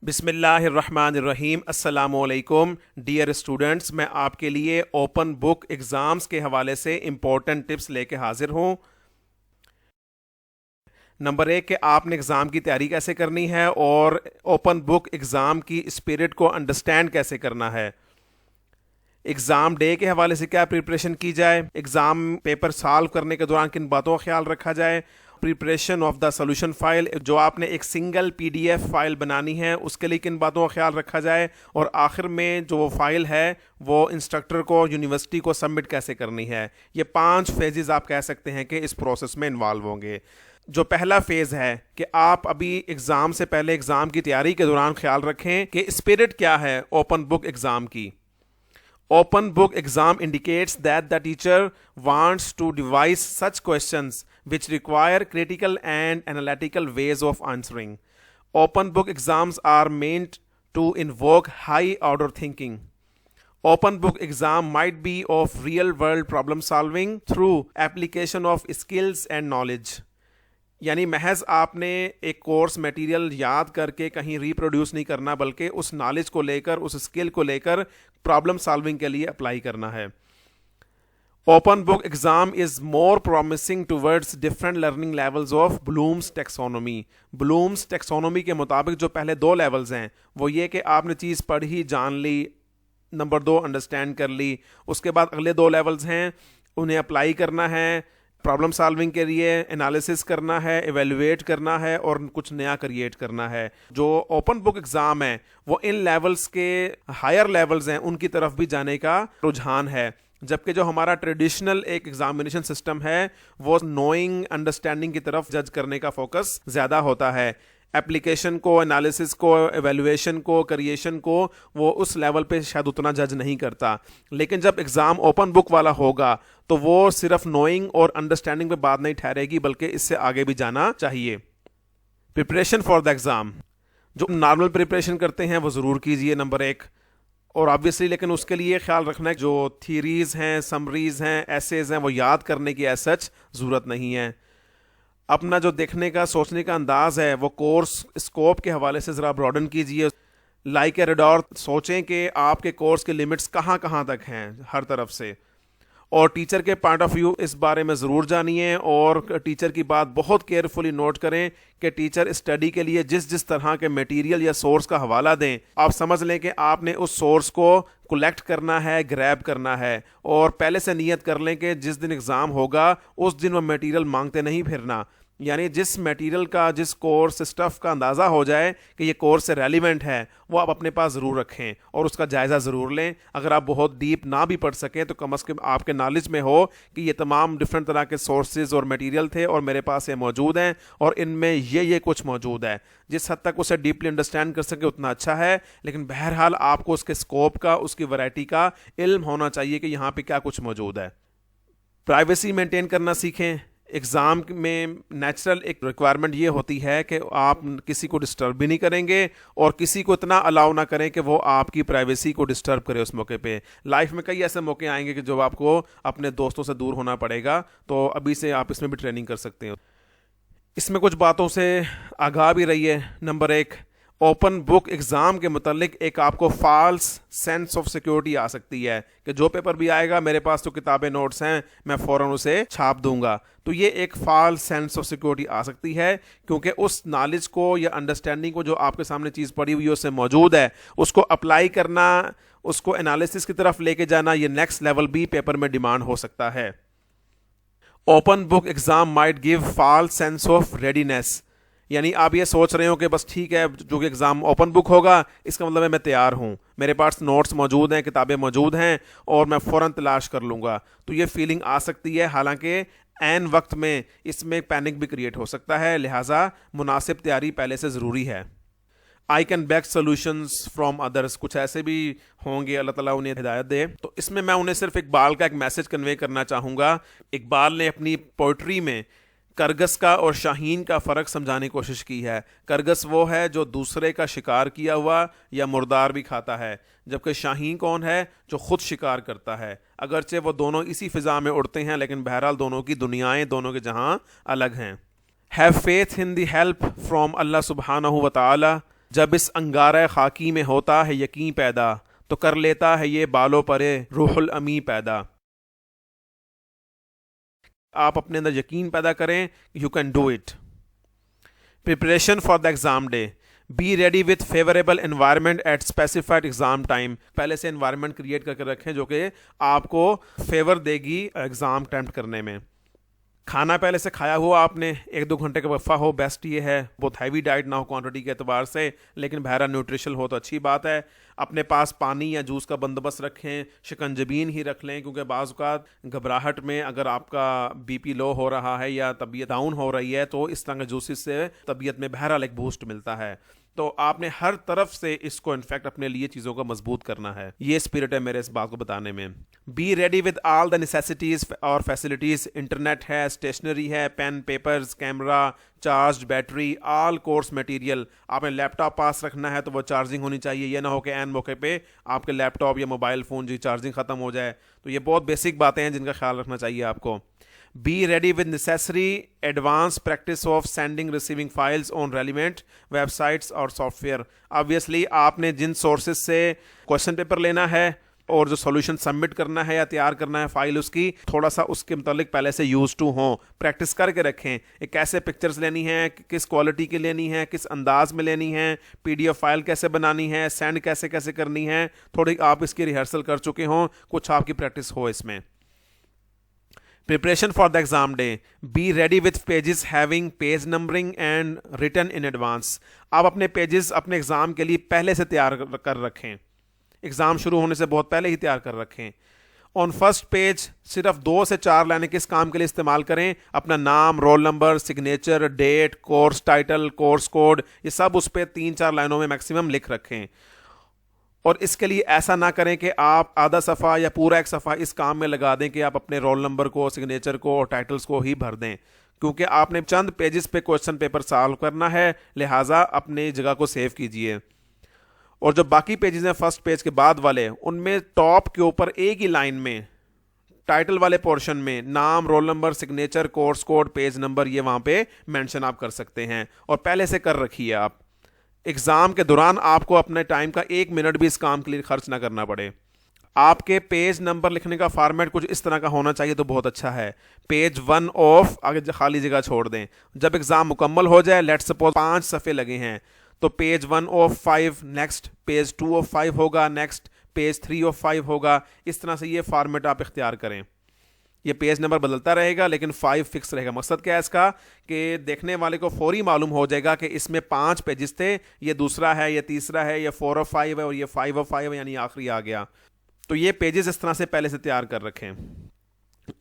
बिस्मिल्लाहिर्रहमानिर्रहीम। अस्सलामुअलैकुम dear students, मैं आपके लिए ओपन बुक एग्ज़ाम्स के हवाले से इम्पोर्टेंट टिप्स लेके हाजिर हूँ। नंबर 1 कि आपने एग्ज़ाम की तैयारी कैसे करनी है और ओपन बुक एग्ज़ाम की स्पिरिट को अंडरस्टैंड कैसे करना है। एग्ज़ाम डे के हवाले से क्या प्रिपरेशन की जाए, एग्ज़ाम पेपर सॉल्व करने के दौरान किन बातों का ख्याल रखा जाए, preparation of the solution file, जो आपने एक सिंगल पीडीएफ फाइल बनानी है उसके लिए किन बातों का ख्याल रखा जाए, और आखिर में जो वो फाइल है वो इंस्ट्रक्टर को, यूनिवर्सिटी को सबमिट कैसे करनी है। ये 5 फेजेस आप कह सकते हैं कि इस प्रोसेस में इन्वॉल्व होंगे। जो पहला फेज़ है कि आप अभी एग्ज़ाम से पहले एग्ज़ाम की तैयारी के दौरान ख्याल रखें कि स्पिरिट क्या है ओपन बुक एग्ज़ाम की। Open book exam indicates that the teacher wants to devise such questions which require critical and analytical ways of answering. Open book exams are meant to invoke high order thinking. Open book exam might be of real world problem solving through application of skills and knowledge. यानी महज आपने एक course material याद करके कहीं reproduce नहीं करना, बल्कि उस नॉलेज को लेकर, उस स्किल को लेकर प्रॉब्लम सॉल्विंग के लिए अप्लाई करना है। Open book exam is more promising towards different learning levels of Bloom's taxonomy. Bloom's taxonomy के मुताबिक जो पहले 2 लेवल्स हैं वो ये कि आपने चीज़ पढ़ी, जान ली, नंबर 2 अंडरस्टैंड कर ली। उसके बाद अगले 2 लेवल्स हैं, उन्हें अप्लाई करना है, प्रॉब्लम सॉल्विंग के लिए एनालिसिस करना है, एवेल्युएट करना है और कुछ नया क्रिएट करना है। जो ओपन बुक एग्ज़ाम है वो इन लेवल्स के हायर लेवल्स हैं उनकी तरफ भी जाने का रुझान है, जबकि जो हमारा ट्रेडिशनल एक एग्जामिनेशन सिस्टम है वो नोइंग, अंडरस्टैंडिंग की तरफ जज करने का फोकस ज़्यादा होता है। एप्लीकेशन को, एनालिसिस को, एवेल्युएशन को, क्रिएशन को वो उस लेवल पे शायद उतना जज नहीं करता। लेकिन जब एग्ज़ाम ओपन बुक वाला होगा तो वो सिर्फ नोइंग और अंडरस्टैंडिंग पे बात नहीं ठहरेगी, बल्कि इससे आगे भी जाना चाहिए। प्रिपरेशन फॉर द एग्ज़ाम, जो नॉर्मल प्रिपरेशन करते हैं वो ज़रूर कीजिए, नंबर 1। और ऑब्वियसली लेकिन उसके लिए ख्याल रखना है जो थीरीज़ हैं, समरीज़ हैं, एसेज हैं, वो याद करने की एज सच ज़रूरत नहीं है। अपना जो देखने का, सोचने का अंदाज है वो कोर्स स्कोप के हवाले से ज़रा ब्रॉडन कीजिए। लाइक ए रेडॉर सोचें कि आपके कोर्स के लिमिट्स कहाँ कहाँ तक हैं हर तरफ से, और टीचर के पॉइंट ऑफ व्यू इस बारे में ज़रूर जानिए और टीचर की बात बहुत केयरफुली नोट करें कि टीचर स्टडी के लिए जिस जिस तरह के मटेरियल या सोर्स का हवाला दें, आप समझ लें कि आपने उस सोर्स को कलेक्ट करना है, ग्रैब करना है, और पहले से नियत कर लें कि जिस दिन एग्ज़ाम होगा उस दिन वो मटेरियल मांगते नहीं फिरना। यानी जिस मटेरियल का, जिस कोर्स स्टफ़ का अंदाज़ा हो जाए कि ये कोर्स से रेलिवेंट है वो आप अपने पास ज़रूर रखें और उसका जायज़ा ज़रूर लें। अगर आप बहुत डीप ना भी पढ़ सकें तो कम अज़ कम आपके नॉलेज में हो कि ये तमाम डिफरेंट तरह के सोर्सेज और मटेरियल थे और मेरे पास ये मौजूद हैं और इनमें ये कुछ मौजूद है। जिस हद तक उसे डीपली अंडरस्टैंड कर सके उतना अच्छा है, लेकिन बहरहाल आपको उसके स्कोप का, उसकी वैरायटी का इल्म होना चाहिए कि यहाँ पर क्या कुछ मौजूद है। प्राइवेसी मेंटेन करना सीखें। एग्ज़ाम में नेचुरल एक रिक्वायरमेंट ये होती है कि आप किसी को डिस्टर्ब भी नहीं करेंगे और किसी को इतना अलाउ ना करें कि वो आपकी प्राइवेसी को डिस्टर्ब करे उस मौके पे। लाइफ में कई ऐसे मौके आएंगे कि जब आपको अपने दोस्तों से दूर होना पड़ेगा, तो अभी से आप इसमें भी ट्रेनिंग कर सकते हैं। इसमें कुछ बातों से आगाह भी रहिए। नंबर 1, ओपन बुक एग्ज़ाम के मुतालिक एक आपको फ़ाल्स सेंस ऑफ सिक्योरिटी आ सकती है कि जो पेपर भी आएगा मेरे पास तो किताबें, नोट्स हैं, मैं फ़ौरन उसे छाप दूंगा। तो ये एक फ़ाल्स सेंस ऑफ सिक्योरिटी आ सकती है क्योंकि उस नॉलेज को या अंडरस्टैंडिंग को जो आपके सामने चीज़ पड़ी हुई है उससे मौजूद है, उसको अप्लाई करना, उसको एनालिसिस की तरफ लेके जाना, ये नेक्स्ट लेवल भी पेपर में डिमांड हो सकता है। Open book exam might give false sense of readiness, यानी आप ये सोच रहे हो कि बस ठीक है, जो कि एग्ज़ाम ओपन बुक होगा इसका मतलब है मैं तैयार हूँ, मेरे पास नोट्स मौजूद हैं, किताबें मौजूद हैं और मैं फ़ौरन तलाश कर लूँगा। तो ये फीलिंग आ सकती है, हालांकि ऐन वक्त में इसमें पैनिक भी क्रिएट हो सकता है, लिहाजा मुनासिब तैयारी पहले से ज़रूरी है। I can back solutions from others, कुछ ऐसे भी होंगे, अल्लाह ताला उन्हें हिदायत दे। तो इसमें मैं उन्हें सिर्फ इकबाल का एक मैसेज कन्वे करना चाहूँगा। इकबाल ने अपनी पोइट्री में करगस का और शाहीन का फ़र्क समझाने की कोशिश की है। करगस वो है जो दूसरे का शिकार किया हुआ या मुर्दार भी खाता है, जबकि शाहीन कौन है, जो ख़ुद शिकार करता है। अगरचे वो दोनों इसी फ़िज़ा में उड़ते हैं, लेकिन बहरहाल दोनों की दुनियाएं, दोनों के जहां अलग हैं। Have faith in the help from Allah सुब्हानहू व तआला, जब इस अंगारा खाकी में होता है यकीन पैदा, तो कर लेता है ये बालों परे रूहुल अमी पैदा। आप अपने अंदर यकीन पैदा करें, you can do it. Preparation for the exam day, be ready with favourable environment eight specified exam time. पहले से एनवायरनमेंट क्रिएट करके रखें जो कि आपको फेवर देगी एग्जाम अटेम्प्ट करने में। खाना पहले से खाया हुआ आपने, 1-2 घंटे का वक्फा हो, बेस्ट ये है। बहुत हैवी डाइट ना हो क्वांटिटी के अतबार से, लेकिन बहरा न्यूट्रिशल हो तो अच्छी बात है। अपने पास पानी या जूस का बंदोबस्त रखें, शिकंजबीन ही रख लें, क्योंकि बाज़ औक़ात घबराहट में अगर आपका बीपी लो हो रहा है या तबीयत डाउन हो रही है तो इस तरह के जूसेस से तबीयत में बहरहाल एक बूस्ट मिलता है। तो आपने हर तरफ से इसको इनफैक्ट अपने लिए चीज़ों को मजबूत करना है। ये स्पिरिट है मेरे इस बात को बताने में। Be ready with all the necessities और फैसिलिटीज़। इंटरनेट है, स्टेशनरी है, pen papers, camera, charge battery, all course material. आपने लैपटॉप पास रखना है तो वो चार्जिंग होनी चाहिए। ये ना हो कि एन मौके पे आपके लैपटॉप या मोबाइल फ़ोन की चार्जिंग ख़त्म हो जाए। तो ये बहुत बेसिक बातें हैं जिनका ख्याल रखना चाहिए आपको। Be ready with necessary advanced practice of sending receiving files on relevant websites और सॉफ्टवेयर। ऑब्वियसली आपने जिन सोर्सेज से क्वेश्चन पेपर लेना है और जो सॉल्यूशन सबमिट करना है या तैयार करना है फाइल, उसकी थोड़ा सा उसके मुतालिक पहले से यूज टू हो, प्रैक्टिस करके रखें। कैसे पिक्चर्स लेनी है, किस क्वालिटी की लेनी है, किस अंदाज में लेनी है, PDF फाइल कैसे बनानी है, सेंड कैसे कैसे करनी है, थोड़ी आप इसकी रिहर्सल कर चुके हों, कुछ आपकी प्रैक्टिस हो इसमें। Preparation for the exam day, be ready with pages having page numbering and written in advance. आप अपने पेजेस अपने एग्जाम के लिए पहले से तैयार कर रखें, एग्जाम शुरू होने से बहुत पहले ही तैयार कर रखें। ऑन फर्स्ट पेज सिर्फ 2 से 4 लाइनें किस काम के लिए इस्तेमाल करें? अपना नाम, roll number, signature, date, course title, course code, ये सब उस पर 3-4 लाइनों में मैक्सिमम लिख रखें। और इसके लिए ऐसा ना करें कि आप आधा सफ़ा या पूरा एक सफ़ा इस काम में लगा दें कि आप अपने रोल नंबर को, सिग्नेचर को और टाइटल्स को ही भर दें, क्योंकि आपने चंद पेजेस पे क्वेश्चन पेपर सॉल्व करना है, लिहाजा अपनी जगह को सेव कीजिए। और जो बाकी पेजेस हैं फर्स्ट पेज के बाद वाले, उनमें टॉप के ऊपर एक ही लाइन में टाइटल वाले पोर्शन में नाम, roll number, signature, course code, page number, ये वहाँ पे मेंशन आप कर सकते हैं और पहले से कर रखिए। आप एग्ज़ाम के दौरान आपको अपने टाइम का 1 मिनट भी इस काम के लिए खर्च ना करना पड़े। आपके पेज नंबर लिखने का फॉर्मेट कुछ इस तरह का होना चाहिए तो बहुत अच्छा है। पेज 1 ऑफ, आगे खाली जगह छोड़ दें। जब एग्ज़ाम मुकम्मल हो जाए, लेट्स सपोज 5 सफ़े लगे हैं, तो page 1 of 5 next, page 2 of 5 होगा नेक्स्ट, पेज 3 ऑफ 5 होगा। इस तरह से ये फॉर्मेट आप इख्तियार करें। ये पेज नंबर बदलता रहेगा लेकिन 5 फिक्स रहेगा। मकसद क्या है इसका कि देखने वाले को फौरी मालूम हो जाएगा कि इसमें 5 पेजेस थे, ये दूसरा है, ये तीसरा है, ये 4 ऑफ 5 है और ये 5 ऑफ 5 है, यानी आखिरी आ गया। तो ये पेजेस इस तरह से पहले से तैयार कर रखें।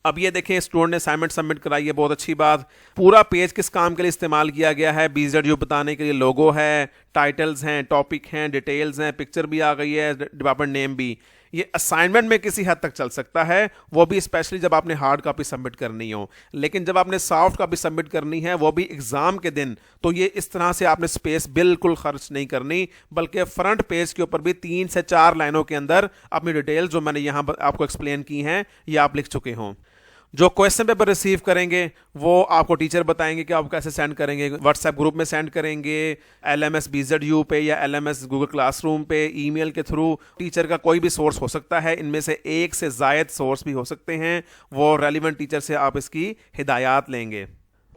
अब ये देखें, स्टूडेंट ने असाइनमेंट सबमिट कराई है, बहुत अच्छी बात। पूरा पेज किस काम के लिए इस्तेमाल किया गया है? BZU बताने के लिए लोगो है, टाइटल्स हैं, टॉपिक हैं, डिटेल्स हैं, पिक्चर भी आ गई है, डिपार्टमेंट नेम भी। ये असाइनमेंट में किसी हद तक चल सकता है, वो भी स्पेशली जब आपने हार्ड कॉपी सबमिट करनी हो। लेकिन जब आपने सॉफ्ट कॉपी सबमिट करनी है, वो भी एग्जाम के दिन, तो ये इस तरह से आपने स्पेस बिल्कुल खर्च नहीं करनी, बल्कि फ्रंट पेज के ऊपर भी 3 से 4 लाइनों के अंदर अपनी डिटेल्स जो मैंने यहाँ आपको एक्सप्लेन की हैं, ये आप लिख चुके हों। जो क्वेश्चन पेपर रिसीव करेंगे वो आपको टीचर बताएंगे कि आप कैसे सेंड करेंगे। व्हाट्सएप ग्रुप में सेंड करेंगे, LMS BZU पे या LMS गूगल क्लासरूम पे, ईमेल के थ्रू। टीचर का कोई भी सोर्स हो सकता है, इनमें से एक से ज़ायद सोर्स भी हो सकते हैं। वो रेलिवेंट टीचर से आप इसकी हिदायत लेंगे।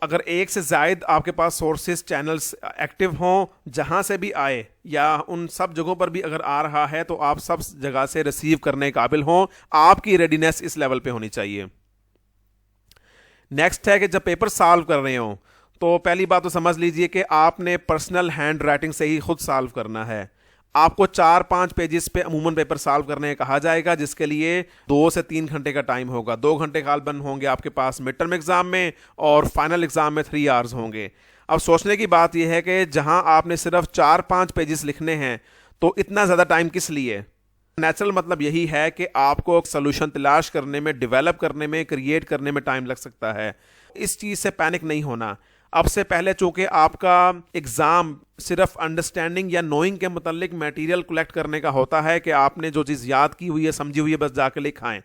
अगर एक से ज़ायद आपके पास सोर्सेज चैनल्स एक्टिव हों, जहाँ से भी आए या उन सब जगहों पर भी अगर आ रहा है, तो आप सब जगह से रिसीव करने के काबिल हों। आपकी रेडीनेस इस लेवल पे होनी चाहिए। नेक्स्ट है कि जब पेपर सॉल्व कर रहे हो तो पहली बात तो समझ लीजिए कि आपने पर्सनल हैंड राइटिंग से ही खुद सॉल्व करना है। आपको 4-5 पेजेस पे अमूमन पेपर सॉल्व करने कहा जाएगा, जिसके लिए 2 से 3 घंटे का टाइम होगा। 2 घंटे गालबन होंगे आपके पास मिड टर्म एग्जाम में और फाइनल एग्जाम में 3 आवर्स होंगे। अब सोचने की बात यह है कि जहां आपने सिर्फ 4-5 पेजेस लिखने हैं तो इतना ज़्यादा टाइम किस लिए? नेचुरल मतलब यही है कि आपको सोल्यूशन तलाश करने में, डेवलप करने में, क्रिएट करने में टाइम लग सकता है। इस चीज़ से पैनिक नहीं होना। अब से पहले चूंकि आपका एग्ज़ाम सिर्फ अंडरस्टैंडिंग या नोइंग के मुतालिक मटेरियल कलेक्ट करने का होता है कि आपने जो चीज़ याद की हुई है, समझी हुई है, बस जाके लिखाएं।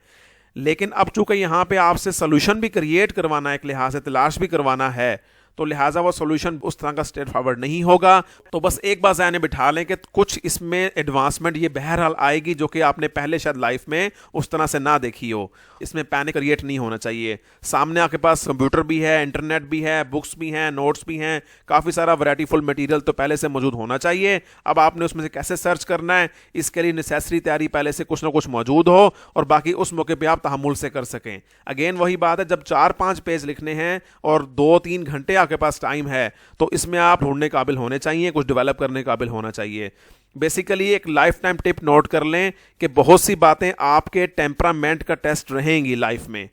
लेकिन अब चूंकि यहाँ पे आपसे सोल्यूशन भी क्रिएट करवाना है, एक लिहाज से तलाश भी करवाना है, तो लिहाजा वो सोल्यूशन उस तरह का स्ट्रेट फॉरवर्ड नहीं होगा। तो बस एक बार ज़हन में बिठा लें कि कुछ इसमें एडवांसमेंट ये बहरहाल आएगी जो कि आपने पहले शायद लाइफ में उस तरह से ना देखी हो। इसमें पैनिक क्रिएट नहीं होना चाहिए। सामने आपके पास कंप्यूटर भी है, इंटरनेट भी है, बुक्स भी हैं, नोट्स भी हैं, काफ़ी सारा वैरायटीफुल मटेरियल तो पहले से मौजूद होना चाहिए। अब आपने उसमें से कैसे सर्च करना है, इसके लिए नेसेसरी तैयारी पहले से कुछ ना कुछ मौजूद हो और बाकी उस मौके पे आप तहम्मुल से कर सकें। अगेन वही बात है, जब 4-5 पेज लिखने हैं और 2-3 घंटे आपके पास टाइम है तो इसमें आप ढूंढने काबिल होने चाहिए, कुछ डेवलप करने काबिल होना चाहिए। बेसिकली एक लाइफ टाइम टिप नोट कर लें कि बहुत सी बातें आपके टेम्परामेंट का टेस्ट रहेंगी लाइफ में।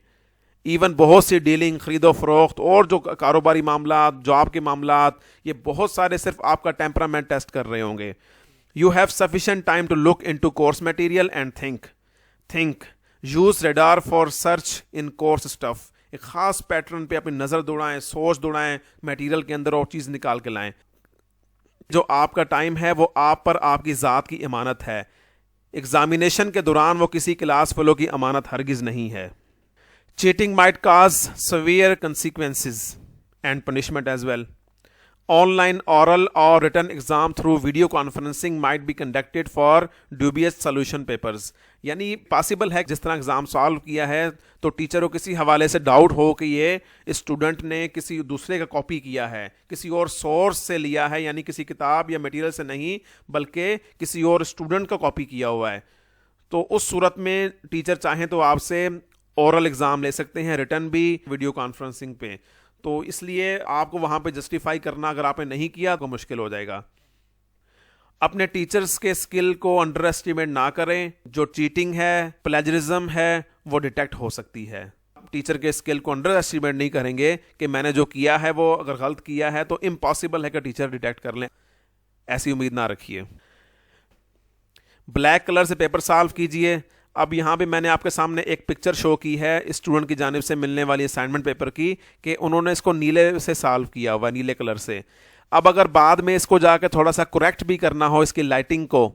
इवन बहुत सी डीलिंग, खरीदो फरोख्त और जो कारोबारी मामला, जॉब के मामला, ये बहुत सारे सिर्फ आपका टेम्परामेंट टेस्ट कर रहे होंगे। You have sufficient time to look into course material and think use radar for search in course stuff. एक खास पैटर्न पे अपनी नज़र दौड़ाएं, सोच दौड़ाएं, मटेरियल के अंदर और चीज़ निकाल के लाएं। जो आपका टाइम है वो आप पर आपकी ज़ात की इमानत है। एग्जामिनेशन के दौरान वो किसी क्लास फेलो की अमानत हरगिज़ नहीं है। Cheating might cause severe consequences and punishment as well. Online oral or written exam through video conferencing might be conducted for dubious solution papers. यानी पॉसिबल है जिस तरह एग्जाम सॉल्व किया है तो टीचर को किसी हवाले से डाउट हो कि ये स्टूडेंट ने किसी दूसरे का कॉपी किया है, किसी और सोर्स से लिया है, यानी किसी किताब या मटेरियल से नहीं बल्कि किसी और स्टूडेंट का कॉपी किया हुआ है। तो उस सूरत में टीचर चाहें तो आपसे ओरल एग्ज़ाम ले सकते हैं, रिटर्न भी वीडियो कॉन्फ्रेंसिंग पे। तो इसलिए आपको वहाँ पे जस्टिफाई करना अगर आपने नहीं किया तो मुश्किल हो जाएगा। अपने टीचर्स के स्किल को अंडर एस्टिमेट ना करें। जो चीटिंग है, प्लेजरिज्म है, वो डिटेक्ट हो सकती है। टीचर के स्किल को अंडर एस्टिमेट नहीं करेंगे कि मैंने जो किया है वो अगर गलत किया है तो इम्पॉसिबल है कि टीचर डिटेक्ट कर लें, ऐसी उम्मीद ना रखिए। ब्लैक कलर से पेपर सॉल्व कीजिए। अब यहाँ पे मैंने आपके सामने एक पिक्चर शो की है स्टूडेंट की जानिब से मिलने वाली असाइनमेंट पेपर की कि उन्होंने इसको नीले से सॉल्व किया हुआ, नीले कलर से। अब अगर बाद में इसको जाकर थोड़ा सा करेक्ट भी करना हो इसकी लाइटिंग को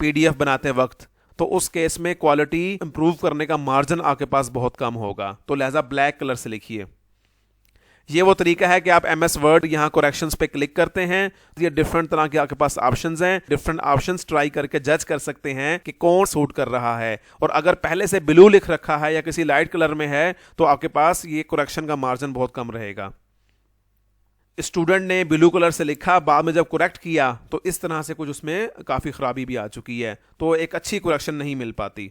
पीडीएफ बनाते वक्त, तो उस केस में क्वालिटी इंप्रूव करने का मार्जिन आपके पास बहुत कम होगा। तो लिहाजा ब्लैक कलर से लिखिए। ये वो तरीका है कि आप MS वर्ड यहाँ करेक्शंस पे क्लिक करते हैं, ये डिफरेंट तरह के आपके पास ऑप्शंस हैं, डिफरेंट ऑप्शंस ट्राई करके जज कर सकते हैं कि कौन सूट कर रहा है। और अगर पहले से ब्लू लिख रखा है या किसी लाइट कलर में है तो आपके पास ये करेक्शन का मार्जिन बहुत कम रहेगा। स्टूडेंट ने ब्लू कलर से लिखा, बाद में जब करेक्ट किया तो इस तरह से कुछ उसमें काफ़ी खराबी भी आ चुकी है, तो एक अच्छी करेक्शन नहीं मिल पाती।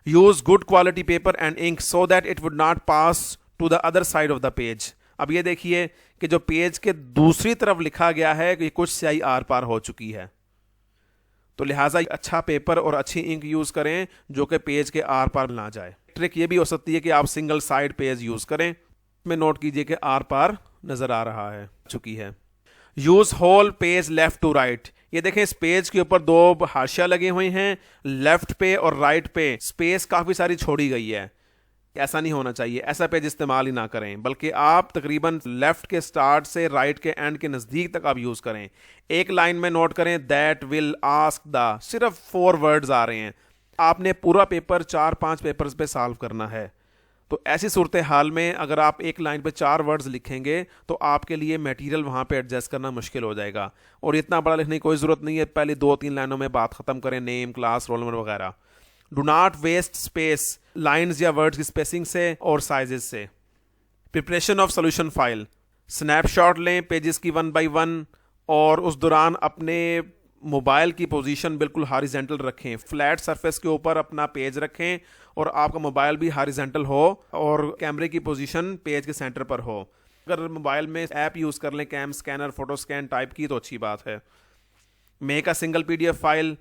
Use good quality paper and ink so that it would not pass to the other side of the page. अब ये देखिए कि जो पेज के दूसरी तरफ लिखा गया है कि कुछ स्याही आर पार हो चुकी है, तो लिहाजा अच्छा पेपर और अच्छी इंक यूज करें जो कि पेज के आर पार ना जाए। ट्रिक ये भी हो सकती है कि आप सिंगल साइड पेज यूज करें, में नोट कीजिए कि आर पार नजर आ रहा है, चुकी है। Use whole page left to right. ये देखें इस पेज के ऊपर 2 हाशिया लगे हुए हैं, लेफ्ट पे और राइट पे स्पेस काफी सारी छोड़ी गई है। ऐसा नहीं होना चाहिए, ऐसा पेज इस्तेमाल ही ना करें, बल्कि आप तकरीबन लेफ्ट के स्टार्ट से राइट के एंड के नज़दीक तक आप यूज़ करें। एक लाइन में नोट करें दैट विल आस्क द, सिर्फ 4 वर्ड्स आ रहे हैं। आपने पूरा पेपर 4-5 पेपर्स पे सॉल्व करना है, तो ऐसी सूरत हाल में अगर आप एक लाइन पे 4 वर्ड्स लिखेंगे तो आपके लिए मटेरियल वहाँ पे एडजस्ट करना मुश्किल हो जाएगा। और इतना बड़ा लिखने की कोई ज़रूरत नहीं है, पहले 2-3 लाइनों में बात ख़त्म करें, नेम, क्लास, रोल नंबर वगैरह। Do not waste space lines या वर्ड्स की स्पेसिंग से और साइजेस से। Preparation of solution file, snapshot लें पेजेस की 1 बाई 1 और उस दौरान अपने मोबाइल की पोजीशन बिल्कुल हॉरिजॉन्टल रखें, फ्लैट सरफेस के ऊपर अपना पेज रखें और आपका मोबाइल भी हॉरिजॉन्टल हो और कैमरे की पोजीशन पेज के सेंटर पर हो। अगर मोबाइल में ऐप यूज़ कर लें cam scanner, photo scan type की, तो अच्छी बात है। Make a single PDF file,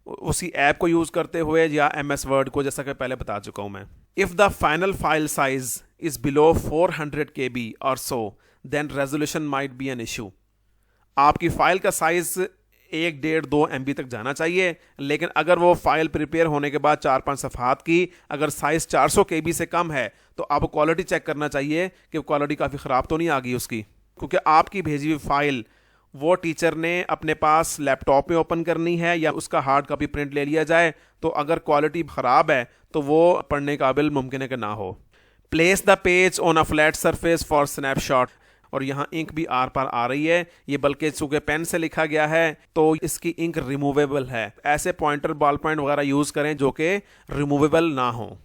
उसी ऐप को यूज़ करते हुए या MS वर्ड को, जैसा कि पहले बता चुका हूँ मैं। If the final file size is below 400 KB और so then resolution might be an issue. आपकी फाइल का साइज 1-1.5-2 MB तक जाना चाहिए, लेकिन अगर वो फाइल प्रिपेयर होने के बाद 4-5 सफ़हात की अगर साइज 400 KB से कम है तो आपको क्वालिटी चेक करना चाहिए कि क्वालिटी काफ़ी ख़राब तो नहीं आ गई उसकी, क्योंकि आपकी भेजी हुई फाइल वो टीचर ने अपने पास लैपटॉप में ओपन करनी है या उसका हार्ड कॉपी प्रिंट ले लिया जाए, तो अगर क्वालिटी ख़राब है तो वो पढ़ने काबिल मुमकिन है कि ना हो। Place the page on a flat surface for snapshot. और यहाँ इंक भी आर पार आ रही है। ये बल्कि चूंकि पेन से लिखा गया है तो इसकी इंक रिमूवेबल है। ऐसे पॉइंटर बॉल पॉइंट वगैरह यूज करें जो कि रिमूवेबल ना हो।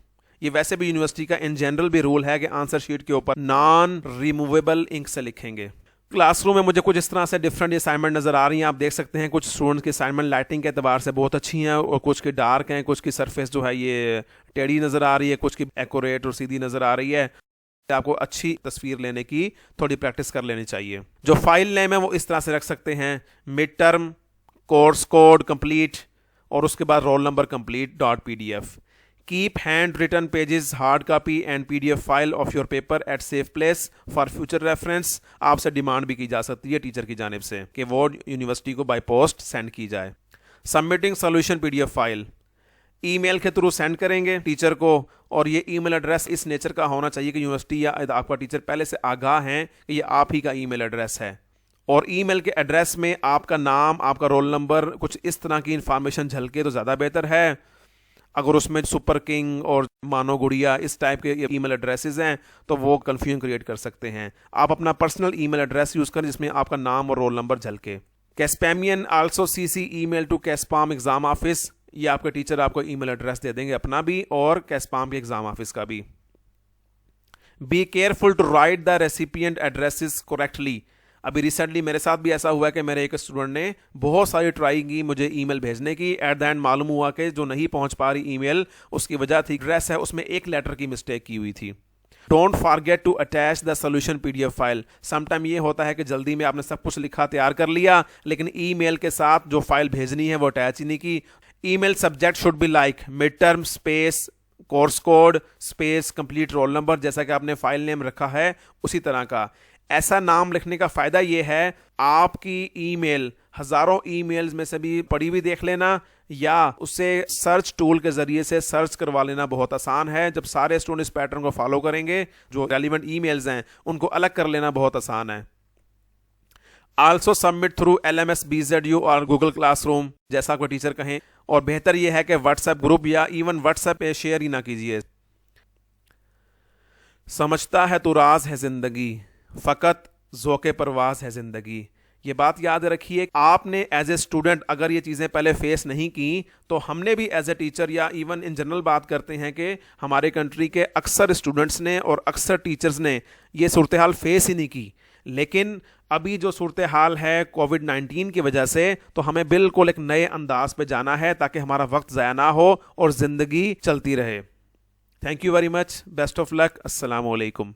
ये वैसे भी यूनिवर्सिटी का इन जनरल भी रूल है कि आंसर शीट के ऊपर नॉन रिमूवेबल इंक से लिखेंगे। क्लासरूम में मुझे कुछ इस तरह से डिफरेंट असाइनमेंट नजर आ रही हैं। आप देख सकते हैं कुछ स्टूडेंट्स की असाइनमेंट लाइटिंग के एतबार से बहुत अच्छी हैं और कुछ की डार्क हैं, कुछ की सरफेस जो है ये टेढ़ी नजर आ रही है, कुछ की एक्यूरेट और सीधी नजर आ रही है। आपको अच्छी तस्वीर लेने की थोड़ी प्रैक्टिस कर लेनी चाहिए। जो फाइल नेम है वो इस तरह से रख सकते हैं, mid term, course code complete और उसके बाद roll number complete .pdf। Keep hand written pages, hard copy and PDF file of your paper at safe place for future reference. आपसे डिमांड भी की जा सकती है टीचर की जानिब से कि वो यूनिवर्सिटी को बाय पोस्ट सेंड की जाए। Submitting solution PDF file email के थ्रू सेंड करेंगे टीचर को, और ये ईमेल एड्रेस इस नेचर का होना चाहिए कि यूनिवर्सिटी या आपका टीचर पहले से आगाह हैं कि ये आप ही का ईमेल एड्रेस है। और ईमेल के एड्रेस में आपका नाम, आपका रोल नंबर, कुछ इस तरह की इंफॉर्मेशन झलके तो ज़्यादा बेहतर है। अगर उसमें सुपर किंग और मानो गुड़िया इस टाइप के ईमेल एड्रेसेस हैं तो वो कंफ्यूजन क्रिएट कर सकते हैं। आप अपना पर्सनल ईमेल एड्रेस यूज़ करें जिसमें आपका नाम और रोल नंबर झलके। कैस्पैमियन आल्सो CC ईमेल टू कैस्पाम एग्जाम ऑफिस। ये आपके टीचर आपको ईमेल एड्रेस दे देंगे अपना भी और कैस्पाम के एग्जाम ऑफिस का भी। Be careful to write the recipient addresses correctly. अभी रिसेंटली मेरे साथ भी ऐसा हुआ है कि मेरे एक स्टूडेंट ने बहुत सारी ट्राई की मुझे ईमेल भेजने की। एट द एंड मालूम हुआ कि जो नहीं पहुंच पा रही ईमेल उसकी वजह थी एड्रेस है उसमें एक लेटर की मिस्टेक की हुई थी। Don't forget to attach the solution PDF file. Sometime ये होता है कि जल्दी में आपने सब कुछ लिखा तैयार कर लिया लेकिन ईमेल के साथ जो फाइल भेजनी है वो अटैच ही नहीं की। Email subject should be like mid term space course code space complete roll number, जैसा कि आपने फाइल नेम रखा है उसी तरह का। ऐसा नाम लिखने का फायदा यह है आपकी ईमेल हजारों ईमेल्स में से भी पढ़ी हुई देख लेना या उससे सर्च टूल के जरिए से सर्च करवा लेना बहुत आसान है। जब सारे स्टूडेंट इस पैटर्न को फॉलो करेंगे जो रेलिवेंट ईमेल्स हैं उनको अलग कर लेना बहुत आसान है। Also submit through LMS BZU और गूगल क्लासरूम, जैसा कोई टीचर कहें। और बेहतर यह है कि व्हाट्सएप ग्रुप या इवन व्हाट्सएप पे शेयर ही ना कीजिए। समझता है तो राज है जिंदगी, फकत ज़ोक़े परवाज है जिंदगी। ये बात याद रखिए, आपने एज ए स्टूडेंट अगर ये चीज़ें पहले फेस नहीं की तो हमने भी एज ए टीचर या इवन इन जनरल बात करते हैं कि हमारे कंट्री के अक्सर स्टूडेंट्स ने और अक्सर टीचर्स ने ये सूरत हाल फेस ही नहीं की। लेकिन अभी जो सूरत हाल है COVID-19 की वजह से तो हमें बिल्कुल एक नए अंदाज पे जाना है ताकि हमारा वक्त ज़ाया ना हो और ज़िंदगी चलती रहे। Thank you very much, best of luck, अस्सलाम वालेकुम।